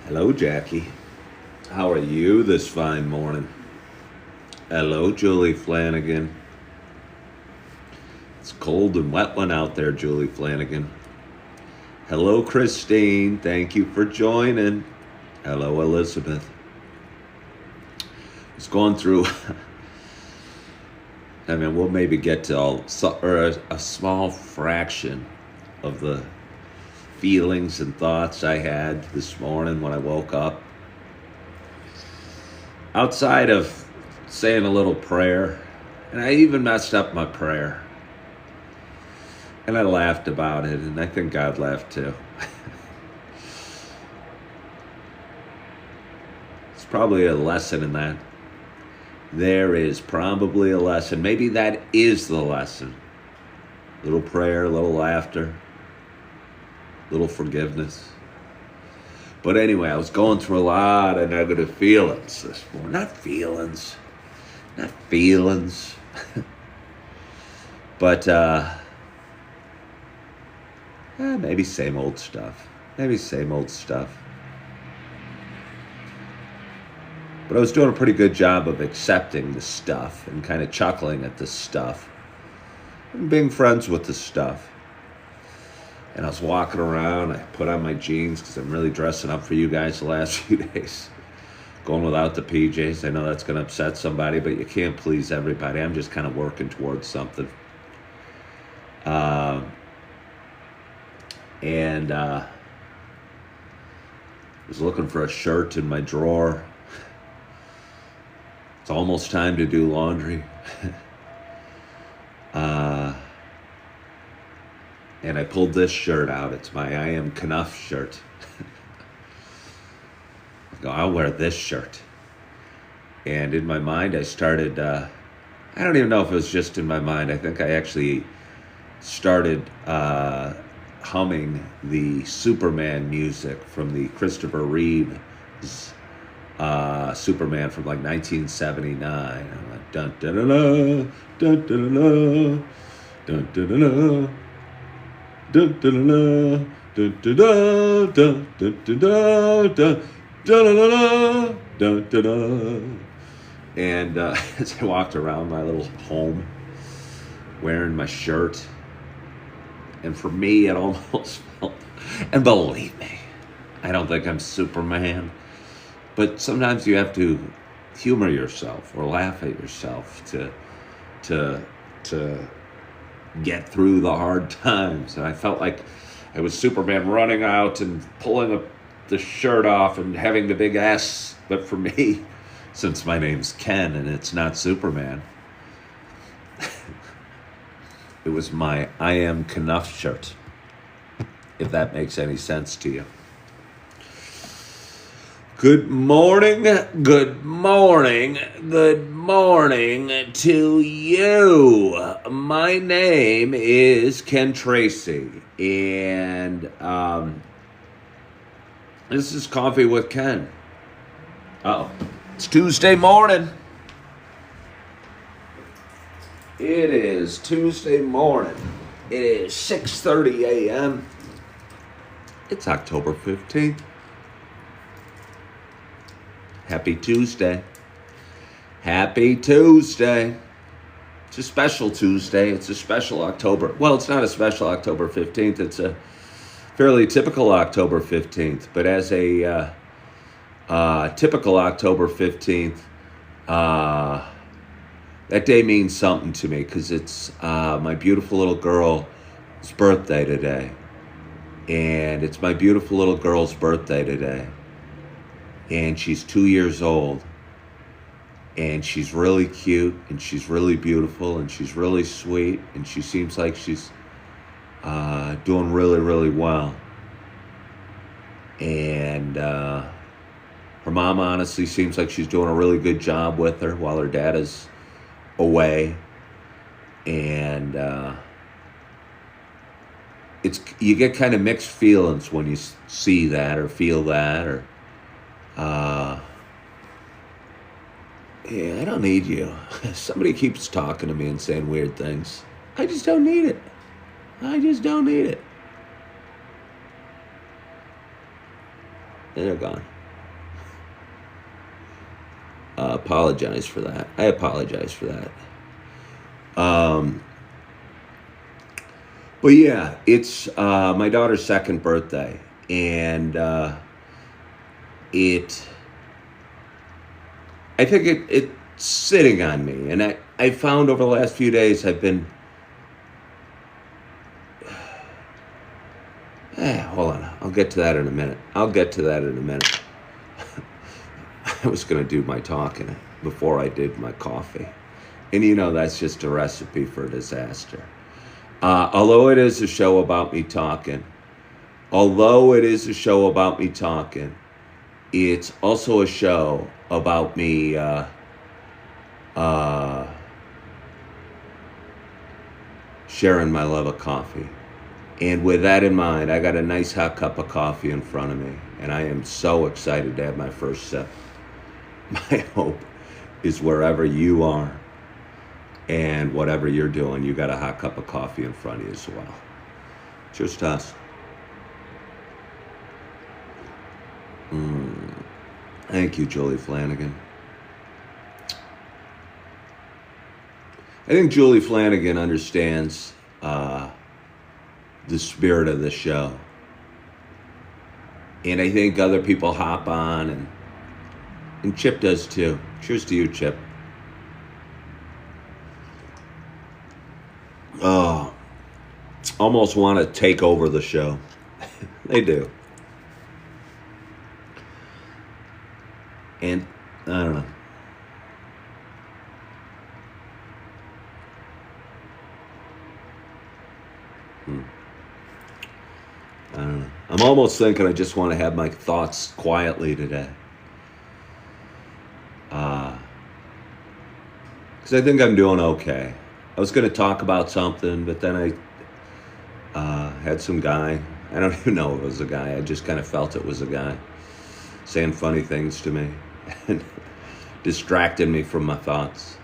Hello, Jackie. How are you this fine morning? Hello, Julie Flanagan. It's cold and wet one out there, Julie Flanagan. Hello, Christine. Thank you for joining. Hello, Elizabeth. It's going through. I mean, we'll maybe get to a small fraction of the feelings and thoughts I had this morning when I woke up. Outside of saying a little prayer, and I even messed up my prayer. And I laughed about it, and I think God laughed too. It's probably a lesson in that. There is probably a lesson. Maybe that is the lesson. Little prayer, little laughter, little forgiveness. But anyway, I was going through a lot of negative feelings this morning. Not feelings. But maybe same old stuff. But I was doing a pretty good job of accepting the stuff and kind of chuckling at the stuff and being friends with the stuff. And I was walking around. I put on my jeans because I'm really dressing up for you guys the last few days. Going without the PJs. I know that's going to upset somebody, but you can't please everybody. I'm just kind of working towards something. And I was looking for a shirt in my drawer. It's almost time to do laundry. And I pulled this shirt out. It's my I Am Knuff shirt. I go, I'll wear this shirt. And in my mind, I started, I don't even know if it was just in my mind. I think I actually started humming the Superman music from the Christopher Reeve Superman from like 1979. I'm like, dun dun dun dun dun dun dun dun dun dun. Dun, dun, dun, dun, dun, dun, dun, dun, dun. And as I walked around my little home wearing my shirt, and for me it almost felt, and believe me, I don't think I'm Superman, but sometimes you have to humor yourself or laugh at yourself to get through the hard times. And I felt like I was Superman running out and pulling the shirt off and having the big S. But for me, since my name's Ken and it's not Superman, it was my I Am Knuff shirt, if that makes any sense to you. Good morning to you. My name is Ken Tracy, and this is Coffee with Ken. It's Tuesday morning. It is Tuesday morning. It is 6:30 a.m. It's October 15th. Happy Tuesday. It's a special Tuesday. It's a special October. Well, it's not a special October 15th. It's a fairly typical October 15th. But as a typical October 15th, that day means something to me because it's my beautiful little girl's birthday today. And it's my beautiful little girl's birthday today. And she's 2 years old, and she's really cute, and she's really beautiful, and she's really sweet, and she seems like she's doing really, really well. And her mom honestly seems like she's doing a really good job with her while her dad is away. And you get kind of mixed feelings when you see that or feel that, or yeah, I don't need you. Somebody keeps talking to me and saying weird things. I just don't need it. I just don't need it. And they're gone. Apologize for that. I apologize for that. But yeah, it's my daughter's second birthday, and I think it's sitting on me, and I found over the last few days I've been. Hold on, I'll get to that in a minute. I was going to do my talking before I did my coffee. And that's just a recipe for disaster. Although it is a show about me talking, it's also a show about me sharing my love of coffee. And with that in mind, I got a nice hot cup of coffee in front of me, and I am so excited to have my first sip. My hope is wherever you are and whatever you're doing, you got a hot cup of coffee in front of you as well. Cheers to us. Thank you, Julie Flanagan. I think Julie Flanagan understands the spirit of the show. And I think other people hop on, and Chip does too. Cheers to you, Chip. Oh, almost want to take over the show. They do. And I don't know. I don't know. I'm almost thinking I just want to have my thoughts quietly today. Because I think I'm doing okay. I was going to talk about something, but then I had some guy. I don't even know it was a guy. I just kind of felt it was a guy saying funny things to me and distracted me from my thoughts.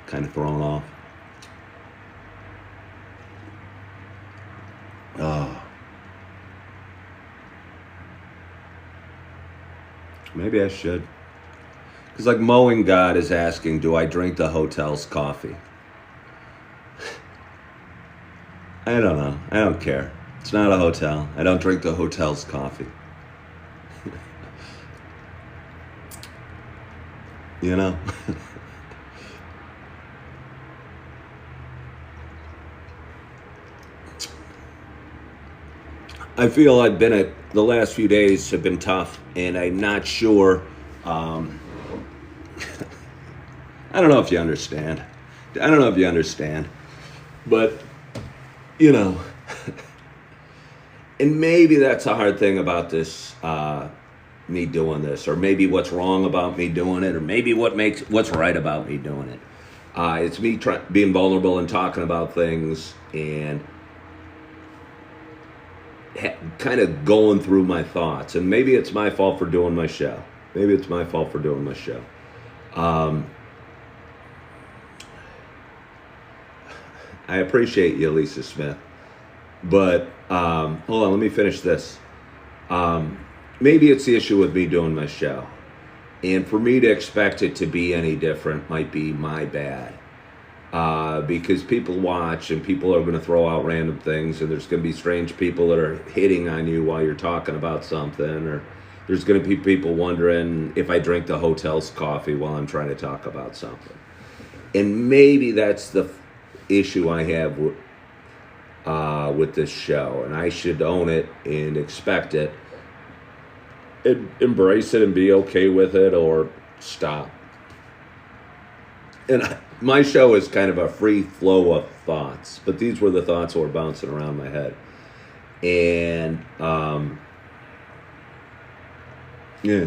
Kind of thrown off. Oh. Maybe I should. Because like Mowing God is asking, do I drink the hotel's coffee? I don't know. I don't care. It's not a hotel. I don't drink the hotel's coffee. You know? I feel I've been the last few days have been tough, and I'm not sure. I don't know if you understand. But, and maybe that's a hard thing about this, me doing this, or maybe what's wrong about me doing it, or maybe what's right about me doing it. It's me being vulnerable and talking about things and kind of going through my thoughts. And maybe it's my fault for doing my show. I appreciate you, Lisa Smith. But hold on, let me finish this. Maybe it's the issue with me doing my show. And for me to expect it to be any different might be my bad. Because people watch and people are going to throw out random things, and there's going to be strange people that are hitting on you while you're talking about something, or there's going to be people wondering if I drink the hotel's coffee while I'm trying to talk about something. And maybe that's the issue I have with this show, and I should own it and expect it and embrace it and be okay with it, or stop. And my show is kind of a free flow of thoughts, but these were the thoughts that were bouncing around my head. And Yeah.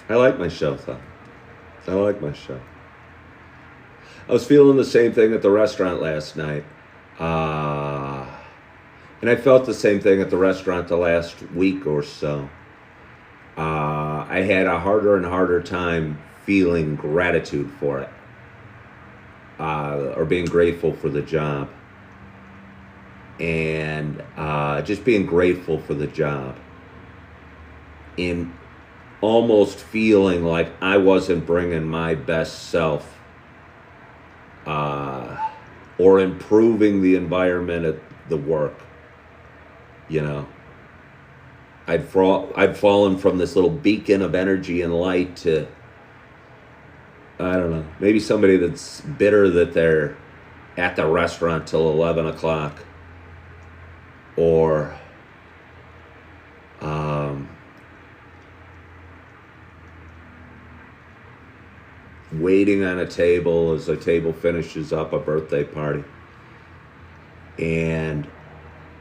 I like my show, though. I like my show. I was feeling the same thing at the restaurant last night. Uh, and I felt the same thing at the restaurant the last week or so. I had a harder and harder time feeling gratitude for it, or being grateful for the job, and just being grateful for the job, and almost feeling like I wasn't bringing my best self, or improving the environment at the work. You know, I'd fallen from this little beacon of energy and light to, I don't know, maybe somebody that's bitter that they're at the restaurant till 11 o'clock, or um, waiting on a table as a table finishes up a birthday party, and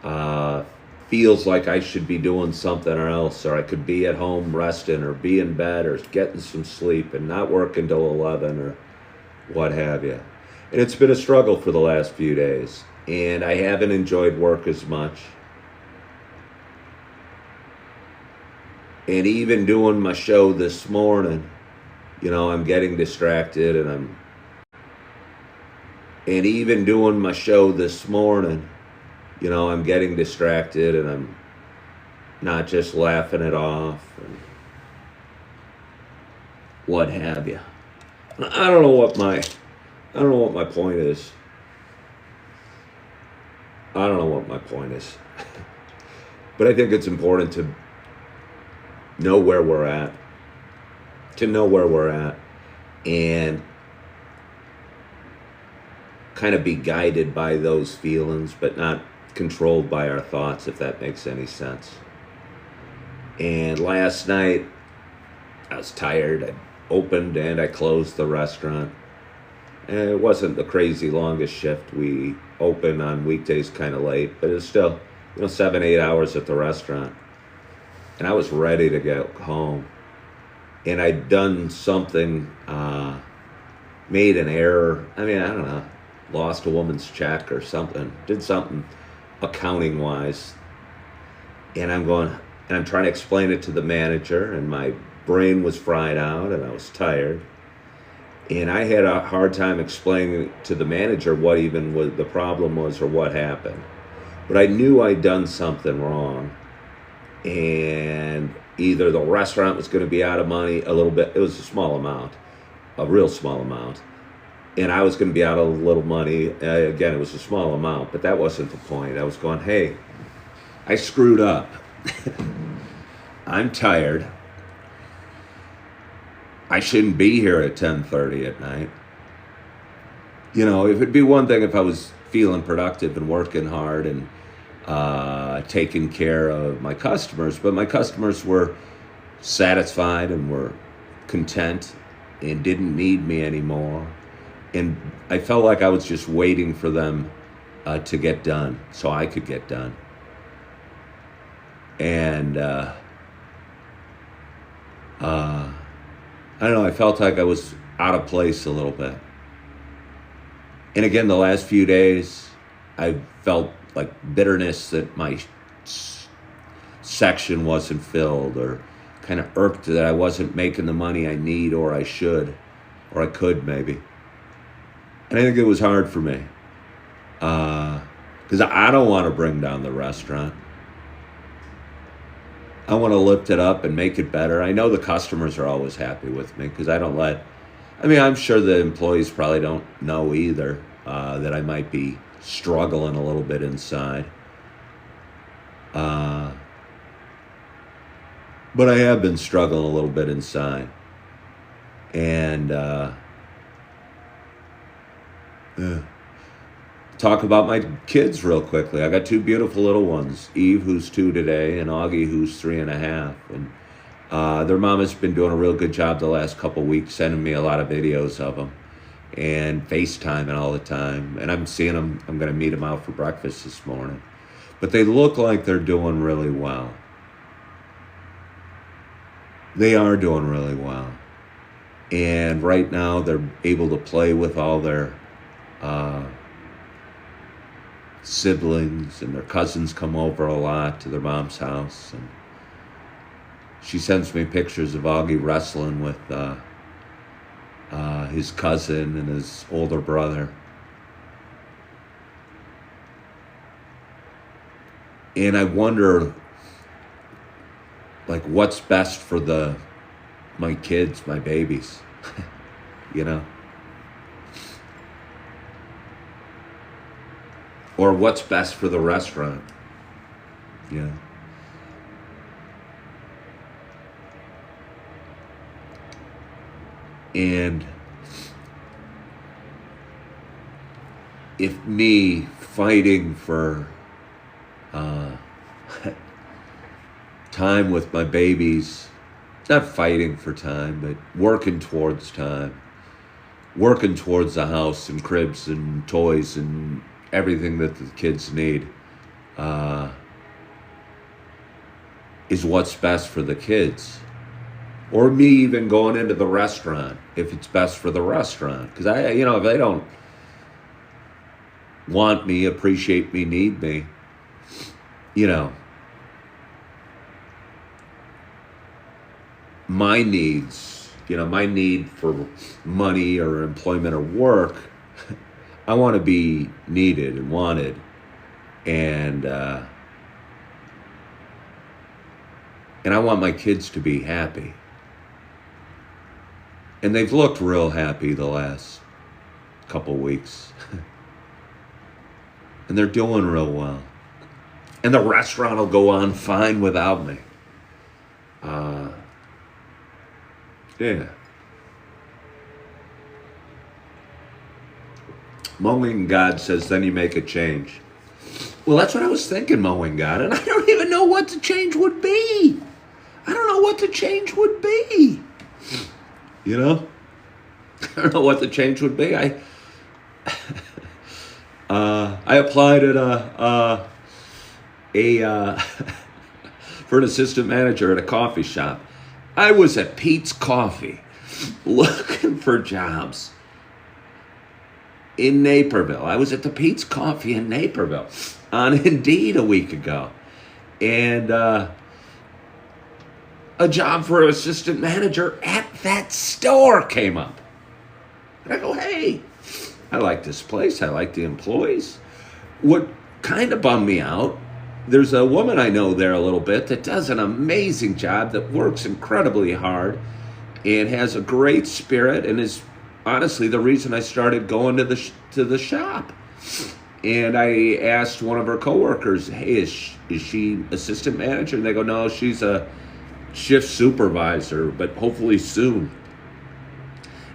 uh, feels like I should be doing something else, or I could be at home resting, or be in bed, or getting some sleep, and not working till 11, or what have you. And it's been a struggle for the last few days, and I haven't enjoyed work as much. And even doing my show this morning, I'm getting distracted, and even doing my show this morning, I'm getting distracted, and I'm not just laughing it off and what have you. I don't know what my point is. I don't know what my point is. But I think it's important to know where we're at. And kind of be guided by those feelings, but not controlled by our thoughts, if that makes any sense. And last night, I was tired. I opened and I closed the restaurant. And it wasn't the crazy longest shift. We open on weekdays kind of late, but it's still, 7-8 hours at the restaurant. And I was ready to get home. And I'd done something, made an error. I don't know, lost a woman's check or something, did something accounting wise. And I'm trying to explain it to the manager, and my brain was fried out and I was tired. And I had a hard time explaining to the manager what the problem was or what happened. But I knew I'd done something wrong. And either the restaurant was going to be out of money a little bit. It was a small amount, a real small amount. And I was going to be out of a little money. Again, it was a small amount, but that wasn't the point. I was going, hey, I screwed up. I'm tired. I shouldn't be here at 10:30 at night. It'd be one thing if I was feeling productive and working hard and taking care of my customers, but my customers were satisfied and were content and didn't need me anymore. And I felt like I was just waiting for them to get done so I could get done. And I don't know, I felt like I was out of place a little bit. And again, the last few days, I felt like bitterness that my section wasn't filled, or kind of irked that I wasn't making the money I need or I should, or I could maybe. And I think it was hard for me because I don't want to bring down the restaurant. I want to lift it up and make it better. I know the customers are always happy with me because I don't I'm sure the employees probably don't know either that I might be struggling a little bit inside. But I have been struggling a little bit inside. And talk about my kids real quickly. I got two beautiful little ones, Eve, who's 2 today, and Augie, who's 3.5. And their mom has been doing a real good job the last couple weeks, sending me a lot of videos of them and FaceTiming all the time. And I'm seeing them. I'm going to meet them out for breakfast this morning. But they look like they're doing really well. They are doing really well. And right now they're able to play with all their uh, siblings, and their cousins come over a lot to their mom's house. And she sends me pictures of Augie wrestling with his cousin and his older brother. And I wonder, like, what's best for my kids, my babies, you know? Or what's best for the restaurant, you know? And if me fighting for uh, time with my babies, not fighting for time, but working towards time, working towards the house and cribs and toys and everything that the kids need, uh, is what's best for the kids. Or me even going into the restaurant, if it's best for the restaurant. Because if they don't want me, appreciate me, need me, my needs, my need for money or employment or work, I want to be needed and wanted. And I want my kids to be happy. And they've looked real happy the last couple weeks. And they're doing real well. And the restaurant will go on fine without me. Yeah. Mowing God says, then you make a change. Well, that's what I was thinking, Mowing God. And I don't even know what the change would be. I don't know what the change would be. I don't know what the change would be. I applied at for an assistant manager at a coffee shop. I was at Pete's Coffee looking for jobs in Naperville. I was at the Pete's Coffee in Naperville on Indeed a week ago. And a job for an assistant manager at that store came up. And I go, hey, I like this place. I like the employees. What kind of bummed me out, there's a woman I know there a little bit that does an amazing job, that works incredibly hard and has a great spirit, and is honestly the reason I started going to the shop. And I asked one of her coworkers, hey, is she assistant manager? And they go, no, she's a shift supervisor, but hopefully soon.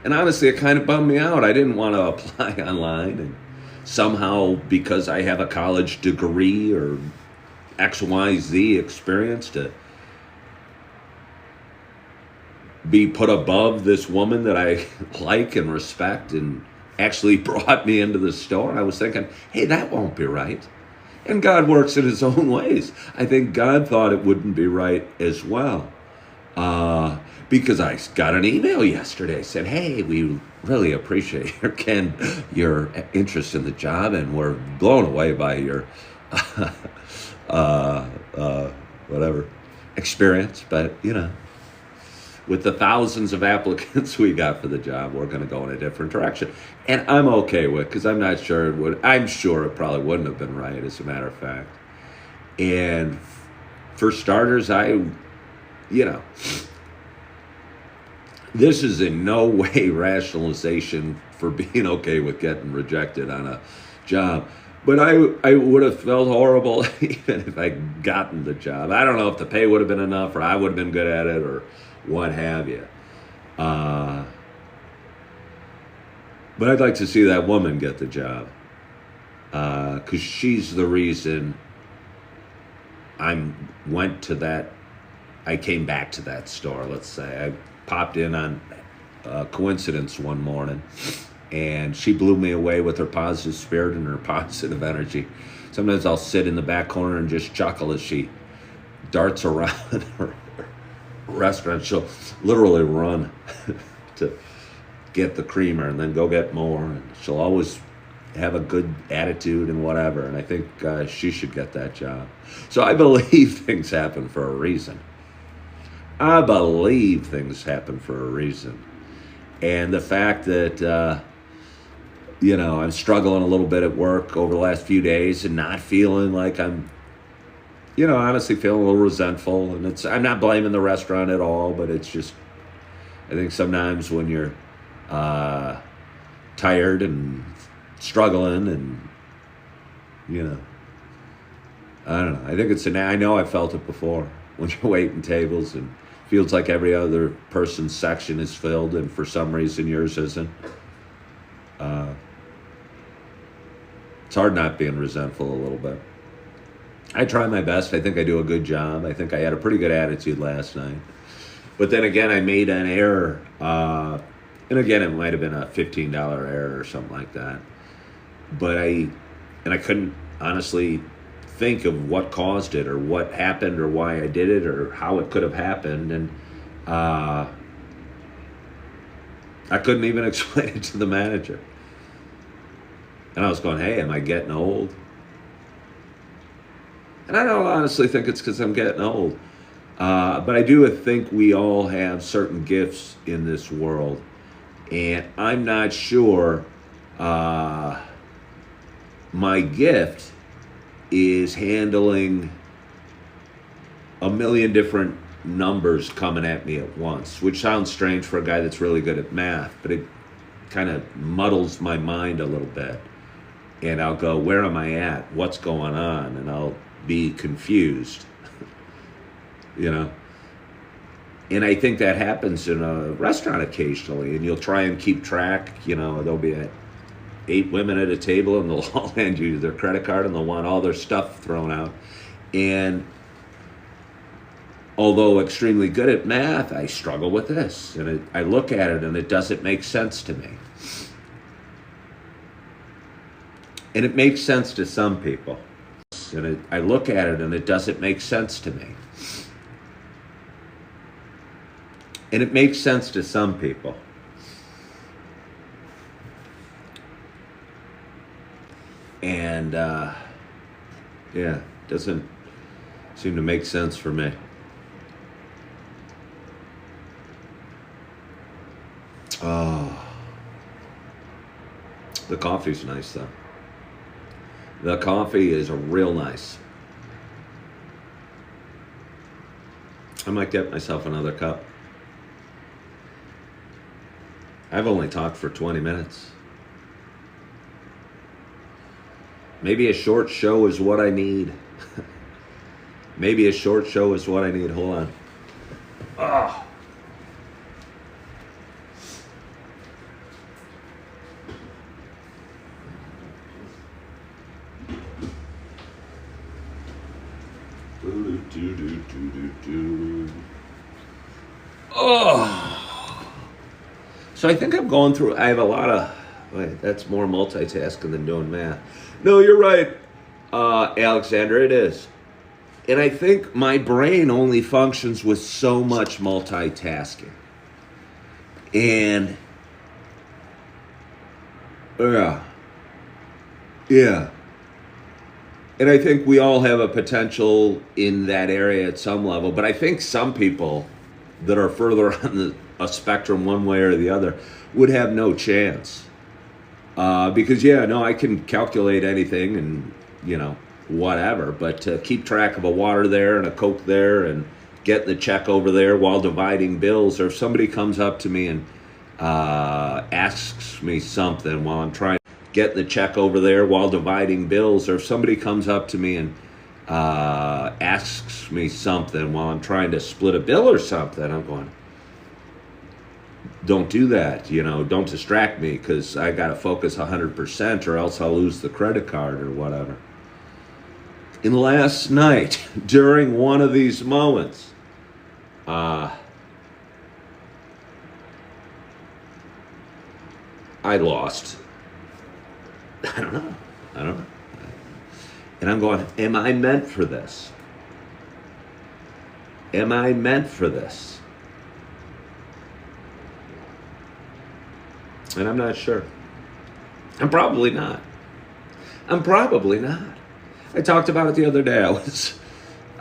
And honestly, it kind of bummed me out. I didn't want to apply online, and somehow, because I have a college degree or XYZ experience, to be put above this woman that I like and respect and actually brought me into the store. And I was thinking, hey, that won't be right. And God works in his own ways. I think God thought it wouldn't be right as well. Because I got an email yesterday, said, hey, we really appreciate your interest in the job, and we're blown away by your whatever experience. But, with the thousands of applicants we got for the job, we're going to go in a different direction. And I'm okay with it, because I'm not sure it would. I'm sure it probably wouldn't have been right, as a matter of fact. And for starters, this is in no way rationalization for being okay with getting rejected on a job. But I would have felt horrible even if I'd gotten the job. I don't know if the pay would have been enough, or I would have been good at it, or what have you. But I'd like to see that woman get the job. Because she's the reason I came back to that store, let's say. I popped in on coincidence one morning, and she blew me away with her positive spirit and her positive energy. Sometimes I'll sit in the back corner and just chuckle as she darts around restaurant, she'll literally run to get the creamer and then go get more. And she'll always have a good attitude and whatever. And I think she should get that job. So I believe things happen for a reason. I believe things happen for a reason. And the fact that, I'm struggling a little bit at work over the last few days and not feeling like I'm, honestly feeling a little resentful. And I'm not blaming the restaurant at all, but it's just, I think sometimes when you're tired and struggling and, I don't know. I think I know I felt it before when you're waiting tables and feels like every other person's section is filled and for some reason yours isn't. It's hard not being resentful a little bit. I try my best. I think I do a good job. I think I had a pretty good attitude last night. But then again, I made an error. And again, it might have been a $15 error or something like that. But I couldn't honestly think of what caused it or what happened or why I did it or how it could have happened. And I couldn't even explain it to the manager. And I was going, hey, am I getting old? And I don't honestly think it's because I'm getting old. But I do think we all have certain gifts in this world. And I'm not sure my gift is handling a million different numbers coming at me at once, which sounds strange for a guy that's really good at math, but it kind of muddles my mind a little bit. And I'll go, where am I at? What's going on? And I'll be confused, And I think that happens in a restaurant occasionally, and you'll try and keep track. There'll be 8 women at a table, and they'll all hand you their credit card, and they'll want all their stuff thrown out. And although extremely good at math, I struggle with this. And I look at it, and it doesn't make sense to me. And it makes sense to some people. And I look at it, and it doesn't make sense to me. And it makes sense to some people. And, it doesn't seem to make sense for me. Oh. The coffee's nice, though. The coffee is real nice. I might get myself another cup. I've only talked for 20 minutes. Maybe a short show is what I need. Maybe a short show is what I need. Hold on. Oh. Oh. So I think I'm going through, I have a lot of, wait, that's more multitasking than doing math. No, you're right, Alexander, it is. And I think my brain only functions with so much multitasking. And, yeah. And I think we all have a potential in that area at some level. But I think some people that are further on a spectrum one way or the other would have no chance. Because, I can calculate anything and, whatever. But to keep track of a water there and a Coke there and get the check over there while dividing bills, or if somebody comes up to me and asks me something while I'm trying to get the check over there while dividing bills, or if somebody comes up to me and asks me something while I'm trying to split a bill or something, I'm going, don't do that, don't distract me because I got to focus 100% or else I'll lose the credit card or whatever. And last night, during one of these moments, I lost. I don't know. And I'm going, am I meant for this? Am I meant for this? And I'm not sure. I'm probably not. I'm probably not. I talked about it the other day. I was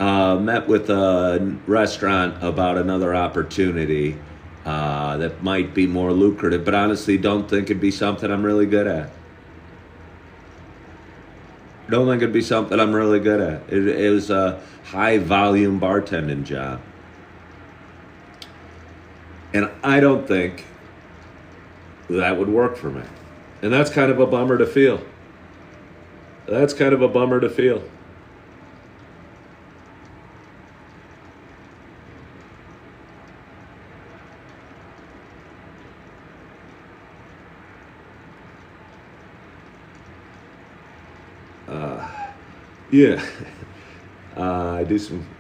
met with a restaurant about another opportunity that might be more lucrative, but honestly don't think it'd be something I'm really good at. Don't think it'd be something I'm really good at. It was a high volume bartending job. And I don't think that would work for me. And that's kind of a bummer to feel. That's kind of a bummer to feel. Yeah. I'm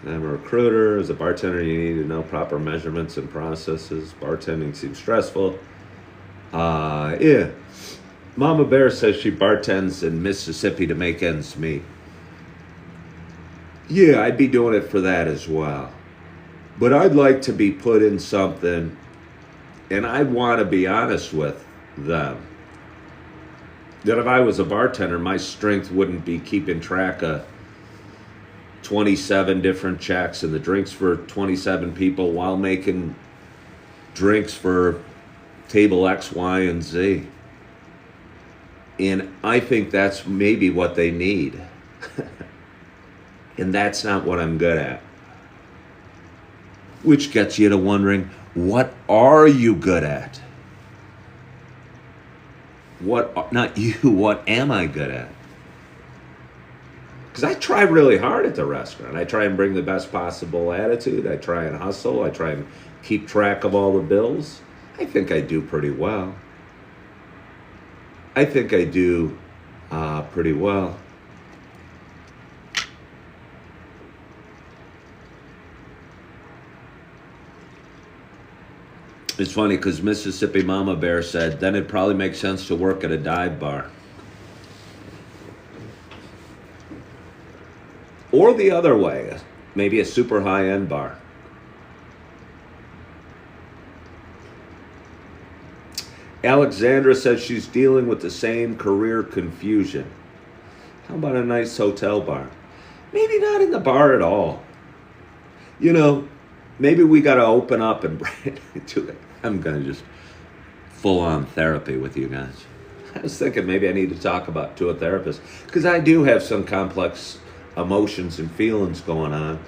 a recruiter. As a bartender, you need to know proper measurements and processes. Bartending seems stressful. Yeah. Mama Bear says she bartends in Mississippi to make ends meet. Yeah, I'd be doing it for that as well. But I'd like to be put in something, and I want to be honest with them, that if I was a bartender, my strength wouldn't be keeping track of 27 different checks and the drinks for 27 people while making drinks for table X, Y, and Z. And I think that's maybe what they need. And that's not what I'm good at. Which gets you to wondering, what are you good at? Not you, what am I good at? Because I try really hard at the restaurant. I try and bring the best possible attitude. I try and hustle. I try and keep track of all the bills. I think I do pretty well. I think I do pretty well. It's funny because Mississippi Mama Bear said, then it'd probably make sense to work at a dive bar. Or the other way, maybe a super high-end bar. Alexandra says she's dealing with the same career confusion. How about a nice hotel bar? Maybe not in the bar at all. You know, maybe we got to open up and do it. I'm going to just full-on therapy with you guys. I was thinking maybe I need to talk to a therapist because I do have some complex emotions and feelings going on.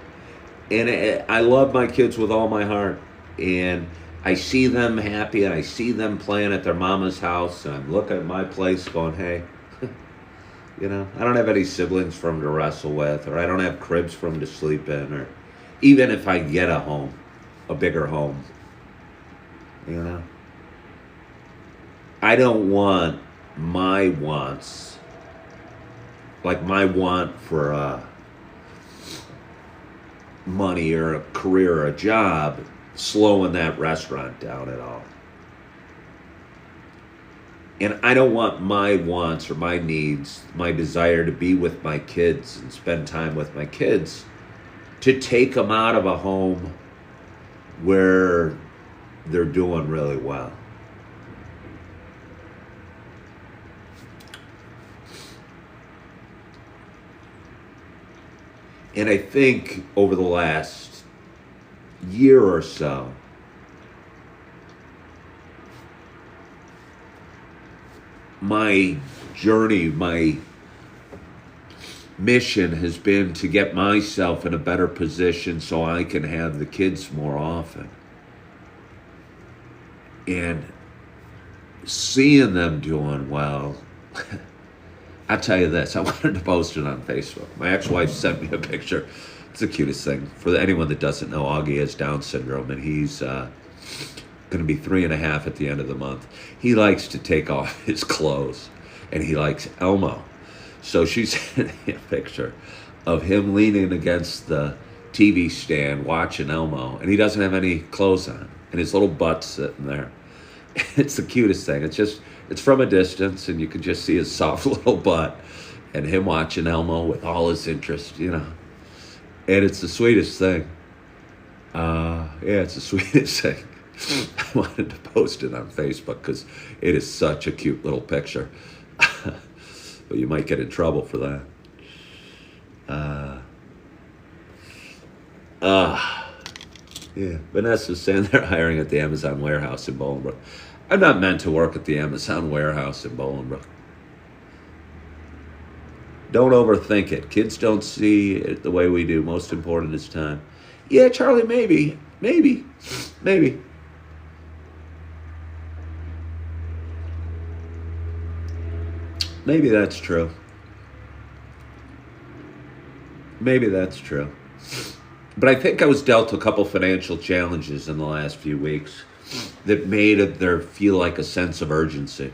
And I love my kids with all my heart. And I see them happy and I see them playing at their mama's house. And I'm looking at my place going, hey, you know, I don't have any siblings for them to wrestle with, or I don't have cribs for them to sleep in, or even if I get a home, a bigger home, you know. I don't want my wants, like my want for money or a career or a job, slowing that restaurant down at all. And I don't want my wants or my needs, my desire to be with my kids and spend time with my kids, to take them out of a home where they're doing really well. And I think over the last year or so, my journey, my mission has been to get myself in a better position so I can have the kids more often. And seeing them doing well, I'll tell you this, I wanted to post it on Facebook. My ex-wife sent me a picture. It's the cutest thing. For anyone that doesn't know, Augie has Down syndrome, and he's going to be 3.5 at the end of the month. He likes to take off his clothes, and he likes Elmo. So she sent me a picture of him leaning against the TV stand watching Elmo, and he doesn't have any clothes on, and his little butt's sitting there. It's the cutest thing. It's from a distance, and you can just see his soft little butt, and him watching Elmo with all his interest, you know. And it's the sweetest thing. Yeah, it's the sweetest thing. I wanted to post it on Facebook because it is such a cute little picture. But you might get in trouble for that. Yeah, Vanessa's saying they're hiring at the Amazon warehouse in Bolingbrook. I'm not meant to work at the Amazon warehouse in Bolingbrook. Don't overthink it. Kids don't see it the way we do. Most important is time. Yeah, Charlie, maybe. Maybe. Maybe. Maybe that's true. Maybe that's true. But I think I was dealt a couple financial challenges in the last few weeks that made there feel like a sense of urgency.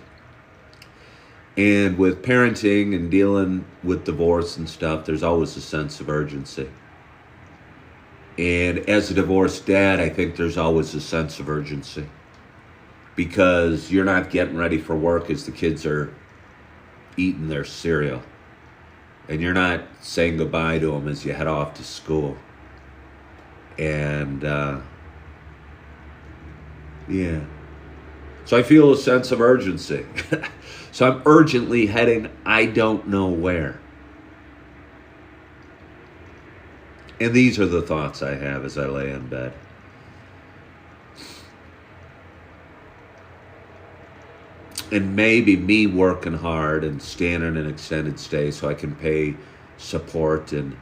And with parenting and dealing with divorce and stuff, there's always a sense of urgency. And as a divorced dad, I think there's always a sense of urgency because you're not getting ready for work as the kids are eating their cereal. And you're not saying goodbye to them as you head off to school. And, yeah. So I feel a sense of urgency. So I'm urgently heading, I don't know where. And these are the thoughts I have as I lay in bed. And maybe me working hard and staying in an extended stay so I can pay support and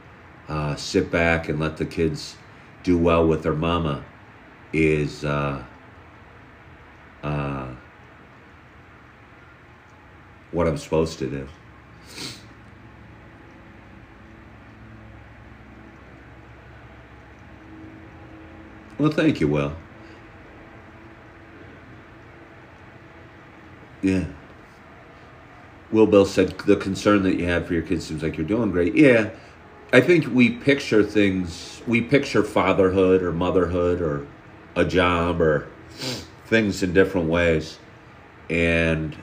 sit back and let the kids do well with their mama is what I'm supposed to do. Well, thank you, Will. Yeah. Will Bill said the concern that you have for your kids seems like you're doing great. Yeah. I think we picture fatherhood or motherhood or a job or things in different ways. And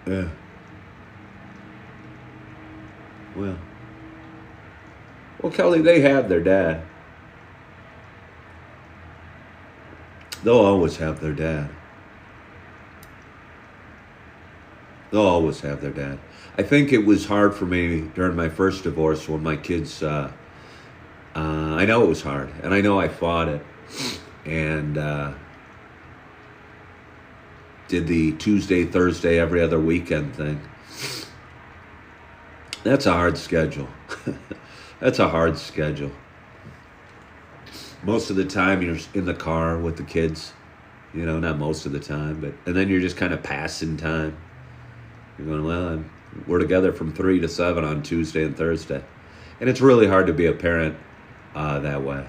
yeah. Well, Kelly, they have their dad. They'll always have their dad. They'll always have their dad. I think it was hard for me during my first divorce when my kids, I know it was hard, and I know I fought it, and did the Tuesday, Thursday, every other weekend thing. That's a hard schedule. That's a hard schedule. Most of the time you're in the car with the kids, not most of the time, and then you're just kind of passing time. You're going, well, we're together from 3 to 7 on Tuesday and Thursday. And it's really hard to be a parent that way.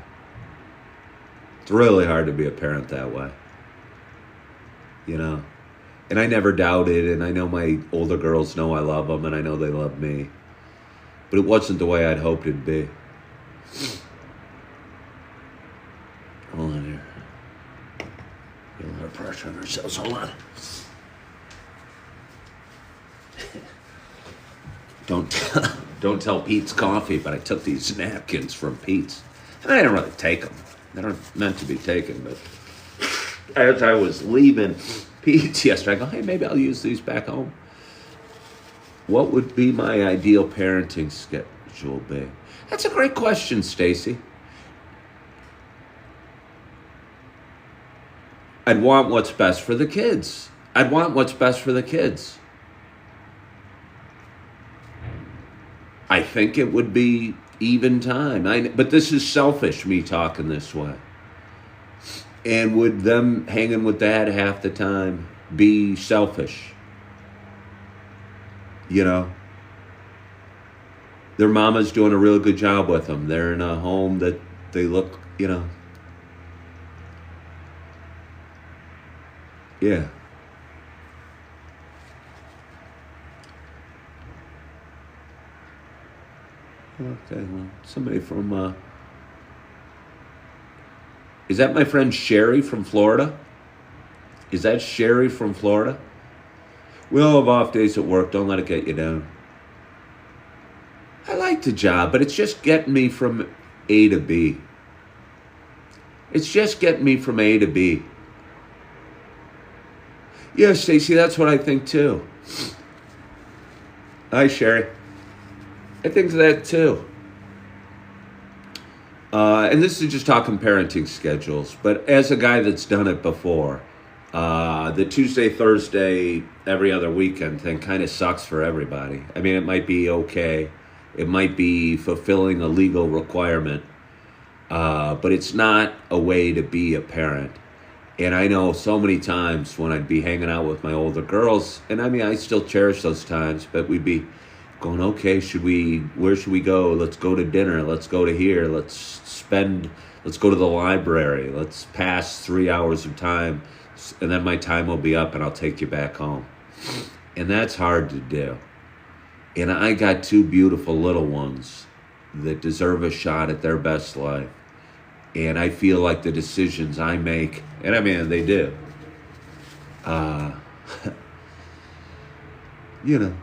It's really hard to be a parent that way. And I never doubted, and I know my older girls know I love them, and I know they love me. But it wasn't the way I'd hoped it'd be. Hold on here. Get a lot of pressure on ourselves. Hold on. Don't tell Pete's Coffee, but I took these napkins from Pete's. And I didn't really take them. They aren't meant to be taken, but as I was leaving Pete's yesterday, I go, hey, maybe I'll use these back home. What would be my ideal parenting schedule be? That's a great question, Stacy. I'd want what's best for the kids. I think it would be even time. But this is selfish, me talking this way. And would them hanging with Dad half the time be selfish? Their mama's doing a real good job with them. They're in a home that they look, Yeah. Okay, well, somebody from, is that my friend Sherry from Florida? Is that Sherry from Florida? We all have off days at work. Don't let it get you down. I like the job, but it's just getting me from A to B. It's just getting me from A to B. Yeah, Stacy, that's what I think too. Hi, Sherry. I think that too. And this is just talking parenting schedules, but as a guy that's done it before, the Tuesday, Thursday, every other weekend thing kind of sucks for everybody. I mean, it might be okay, it might be fulfilling a legal requirement, but it's not a way to be a parent. And I know so many times when I'd be hanging out with my older girls, and I mean, I still cherish those times, but we'd be going, okay, where should we go? Let's go to dinner. Let's go to here. Let's go to the library. Let's pass 3 hours of time. And then my time will be up and I'll take you back home. And that's hard to do. And I got two beautiful little ones that deserve a shot at their best life. And I feel like the decisions I make, and I mean, they do, you know,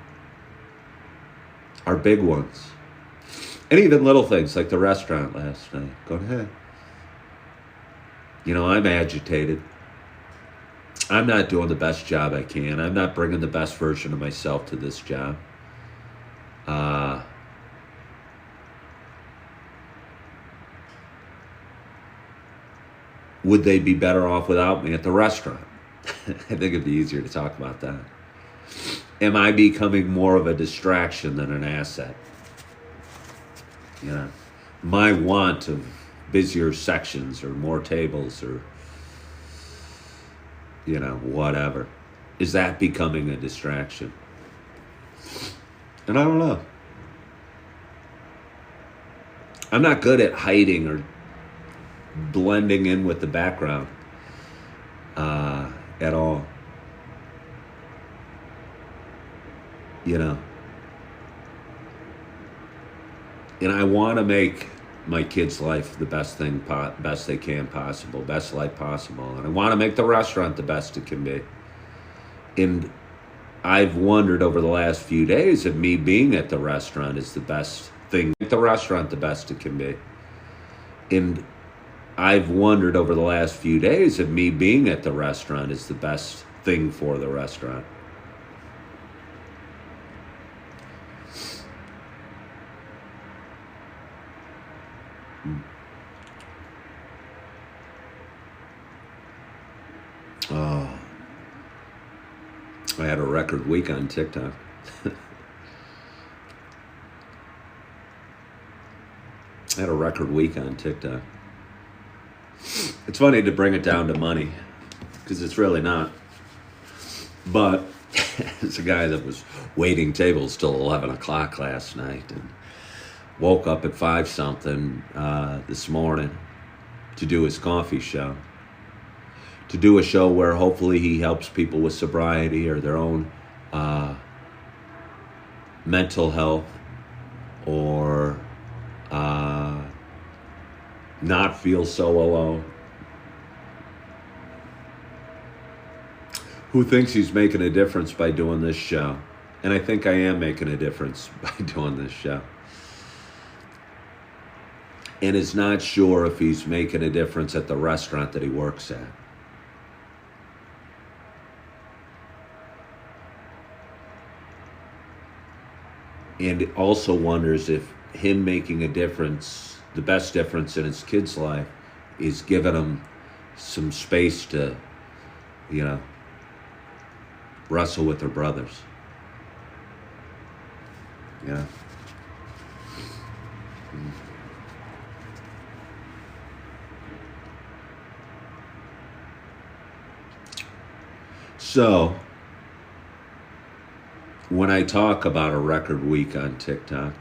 are big ones. And even little things like the restaurant last night. Go ahead. You know, I'm agitated. I'm not doing the best job I can. I'm not bringing the best version of myself to this job. Would they be better off without me at the restaurant? I think it'd be easier to talk about that. Am I becoming more of a distraction than an asset? You know, my want of busier sections or more tables or, you know, whatever. Is that becoming a distraction? And I don't know. I'm not good at hiding or blending in with the background at all. You know. And I want to make my kids' life the best they can possible, best life possible. And I want to make the restaurant the best it can be. And I've wondered over the last few days if me being at the restaurant is the best thing, make the restaurant the best it can be. And I've wondered over the last few days if me being at the restaurant is the best thing for the restaurant. Oh, I had a record week on TikTok. I had a record week on TikTok. It's funny to bring it down to money, because it's really not. But it's a guy that was waiting tables till 11 o'clock last night and woke up at 5 something this morning to do his coffee show. To do a show where hopefully he helps people with sobriety or their own mental health or not feel so alone. Who thinks he's making a difference by doing this show? And I think I am making a difference by doing this show. And is not sure if he's making a difference at the restaurant that he works at. And also wonders if him making a difference, the best difference in his kid's life, is giving him some space to, you know, wrestle with their brothers. Yeah. So, when I talk about a record week on TikTok,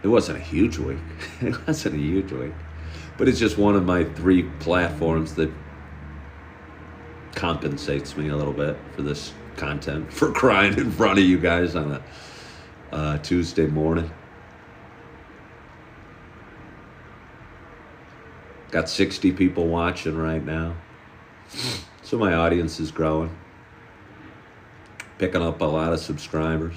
it wasn't a huge week. It wasn't a huge week. But it's just one of my 3 platforms that compensates me a little bit for this content, for crying in front of you guys on a Tuesday morning. Got 60 people watching right now. So my audience is growing. Picking up a lot of subscribers.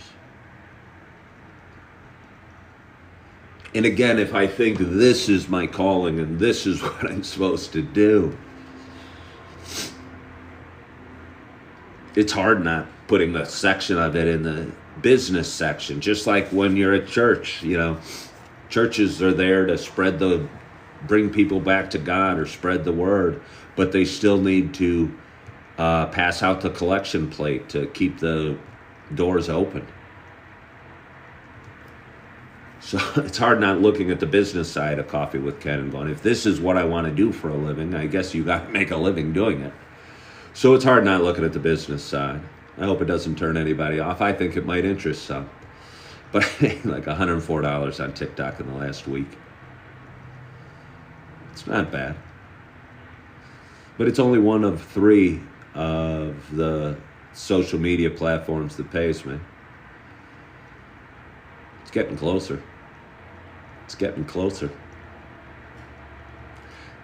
And again, if I think this is my calling and this is what I'm supposed to do, it's hard not putting a section of it in the business section. Just like when you're at church, churches are there to bring people back to God or spread the word, but they still need to pass out the collection plate to keep the doors open. So it's hard not looking at the business side of Coffee with Ken and going, if this is what I want to do for a living, I guess you got to make a living doing it. So it's hard not looking at the business side. I hope it doesn't turn anybody off. I think it might interest some. But I made like $104 on TikTok in the last week. It's not bad. But it's only one of 3 of the social media platforms that pays me. It's getting closer. It's getting closer.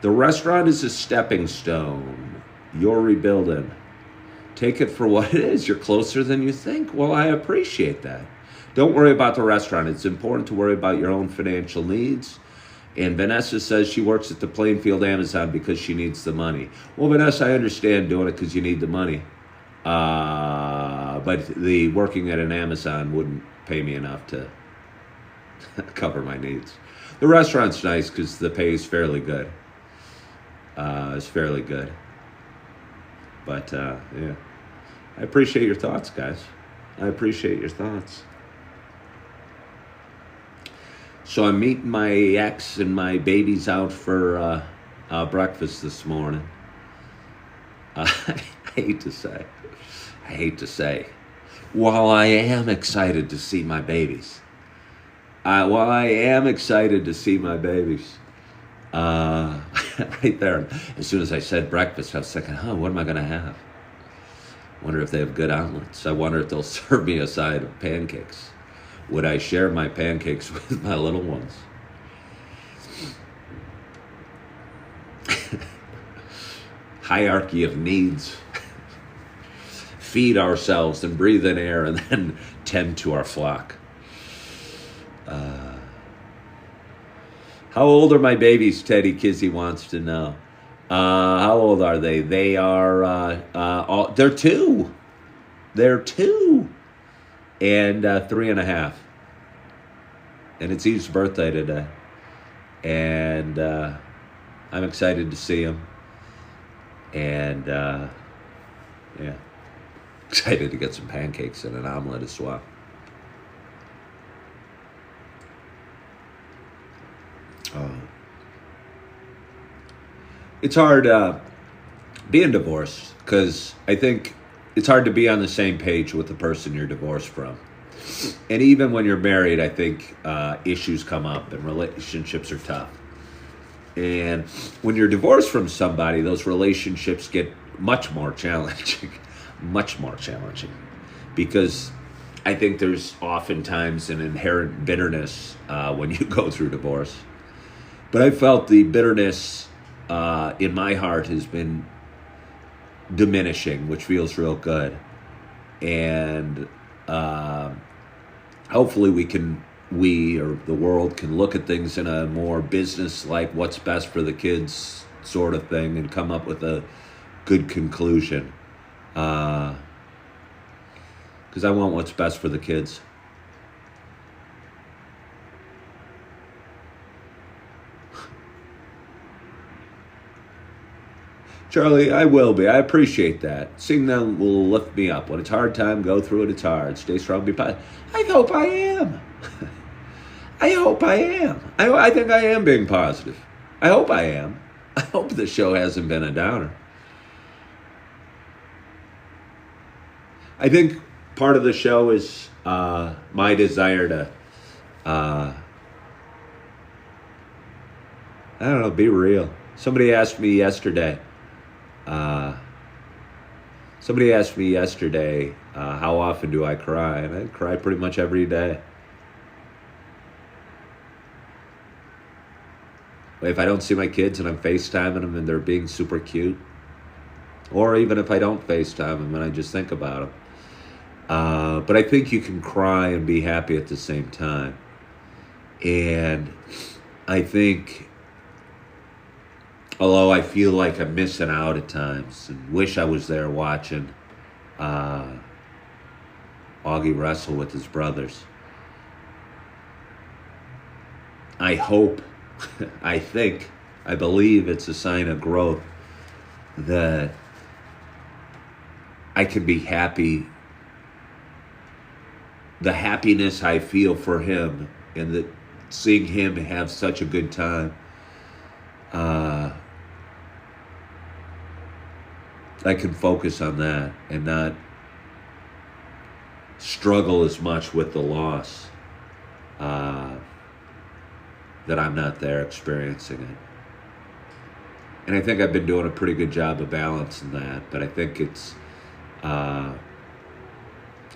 The restaurant is a stepping stone. You're rebuilding. Take it for what it is. You're closer than you think. Well, I appreciate that. Don't worry about the restaurant. It's important to worry about your own financial needs. And Vanessa says she works at the Plainfield Amazon because she needs the money. Well, Vanessa, I understand doing it because you need the money. But the working at an Amazon wouldn't pay me enough to cover my needs. The restaurant's nice because the pay is fairly good. It's fairly good. But, yeah. I appreciate your thoughts, guys. I appreciate your thoughts. So I'm meeting my ex and my babies out for breakfast this morning. I hate to say, while I am excited to see my babies, right there, as soon as I said breakfast, I was thinking, what am I going to have? Wonder if they have good omelets. I wonder if they'll serve me a side of pancakes. Would I share my pancakes with my little ones? Hierarchy of needs. Feed ourselves and breathe in air and then tend to our flock. How old are my babies? Teddy Kizzy wants to know. How old are they? They are, they're 2. They're 2. And 3.5. And it's Eve's birthday today. And I'm excited to see him. And, yeah. Excited to get some pancakes and an omelet as well. It's hard being divorced because I think it's hard to be on the same page with the person you're divorced from. And even when you're married, I think issues come up and relationships are tough. And when you're divorced from somebody, those relationships get much more challenging. Much more challenging. Because I think there's oftentimes an inherent bitterness when you go through divorce. But I felt the bitterness in my heart has been diminishing, which feels real good. And hopefully we or the world can look at things in a more business-like, what's best for the kids sort of thing and come up with a good conclusion. Because I want what's best for the kids. Charlie, I will be. I appreciate that. Seeing them will lift me up. When it's a hard time, go through it. It's hard. Stay strong, be positive. I hope I am. I hope I am. I think I am being positive. I hope I am. I hope the show hasn't been a downer. I think part of the show is my desire to, I don't know, be real. Somebody asked me yesterday, how often do I cry? And I cry pretty much every day. If I don't see my kids and I'm FaceTiming them and they're being super cute, or even if I don't FaceTime them and I just think about them. But I think you can cry and be happy at the same time. And I think, although I feel like I'm missing out at times and wish I was there watching uh, Augie wrestle with his brothers, I hope, I think, I believe it's a sign of growth that I can be happy. The happiness I feel for him and that seeing him have such a good time, I can focus on that and not struggle as much with the loss, that I'm not there experiencing it. And I think I've been doing a pretty good job of balancing that, but I think it's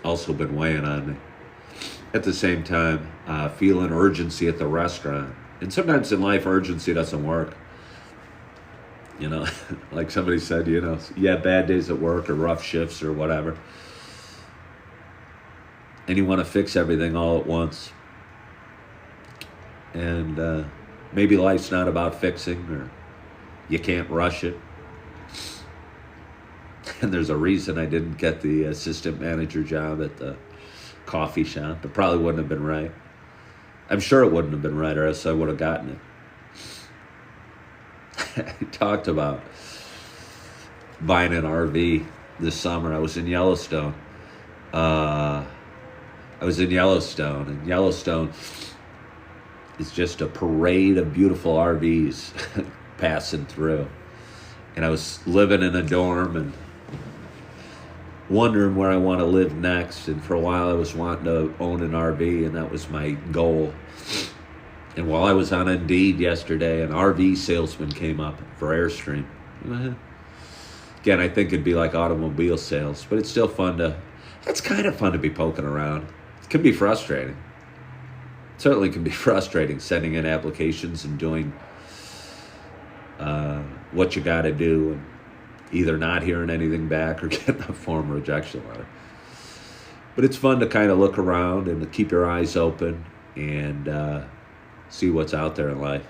also been weighing on me. At the same time, feeling urgency at the restaurant. And sometimes in life, urgency doesn't work. You know, like somebody said, you have bad days at work or rough shifts or whatever. And you want to fix everything all at once. And maybe life's not about fixing, or you can't rush it. And there's a reason I didn't get the assistant manager job at the coffee shop. It probably wouldn't have been right. I'm sure it wouldn't have been right, or else I would have gotten it. I talked about buying an RV this summer. I was in Yellowstone. And Yellowstone is just a parade of beautiful RVs passing through. And I was living in a dorm and wondering where I want to live next. And for a while I was wanting to own an RV, and that was my goal. And while I was on Indeed yesterday, an RV salesman came up for Airstream. Again, I think it'd be like automobile sales, but it's still it's kind of fun to be poking around. It can be frustrating. It certainly can be frustrating sending in applications and doing what you got to do, and either not hearing anything back or getting a form rejection letter. But it's fun to kind of look around and to keep your eyes open and see what's out there in life.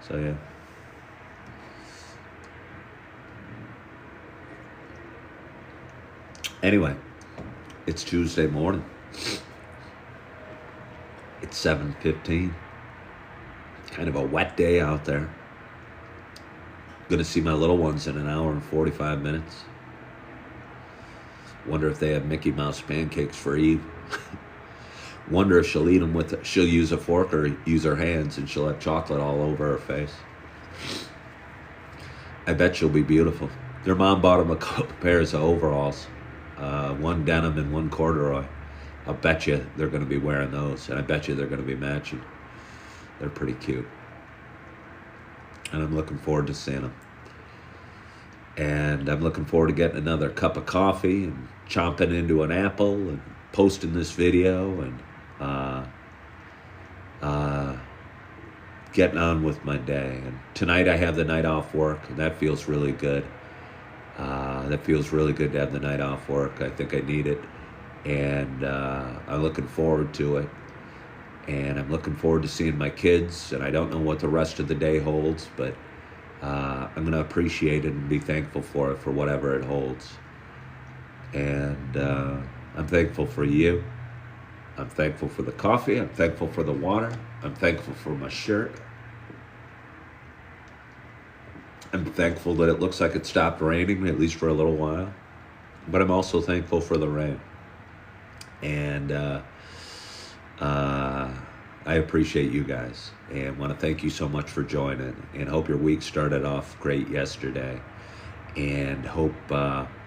So, yeah. Anyway, it's Tuesday morning. It's 7:15. Kind of a wet day out there. Going to see my little ones in an hour and 45 minutes. Wonder if they have Mickey Mouse pancakes for Eve. Wonder if she'll eat them she'll use a fork or use her hands, and she'll have chocolate all over her face. I bet she'll be beautiful. Their mom bought them a couple pairs of overalls. One denim and one corduroy. I'll bet you they're going to be wearing those, and I bet you they're going to be matching. They're pretty cute. And I'm looking forward to seeing them. And I'm looking forward to getting another cup of coffee and chomping into an apple and posting this video and getting on with my day. And tonight I have the night off work, and that feels really good. That feels really good to have the night off work. I think I need it. And I'm looking forward to it. And I'm looking forward to seeing my kids. And I don't know what the rest of the day holds, but I'm going to appreciate it and be thankful for it, for whatever it holds. And I'm thankful for you. I'm thankful for the coffee. I'm thankful for the water. I'm thankful for my shirt. I'm thankful that it looks like it stopped raining, at least for a little while. But I'm also thankful for the rain. And I appreciate you guys and want to thank you so much for joining, and hope your week started off great yesterday, and hope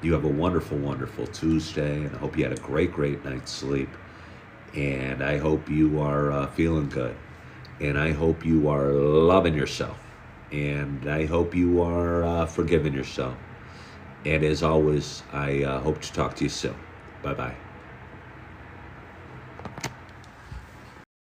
you have a wonderful, wonderful Tuesday, and I hope you had a great, great night's sleep, and I hope you are feeling good, and I hope you are loving yourself, and I hope you are forgiving yourself, and as always, I hope to talk to you soon. Bye-bye.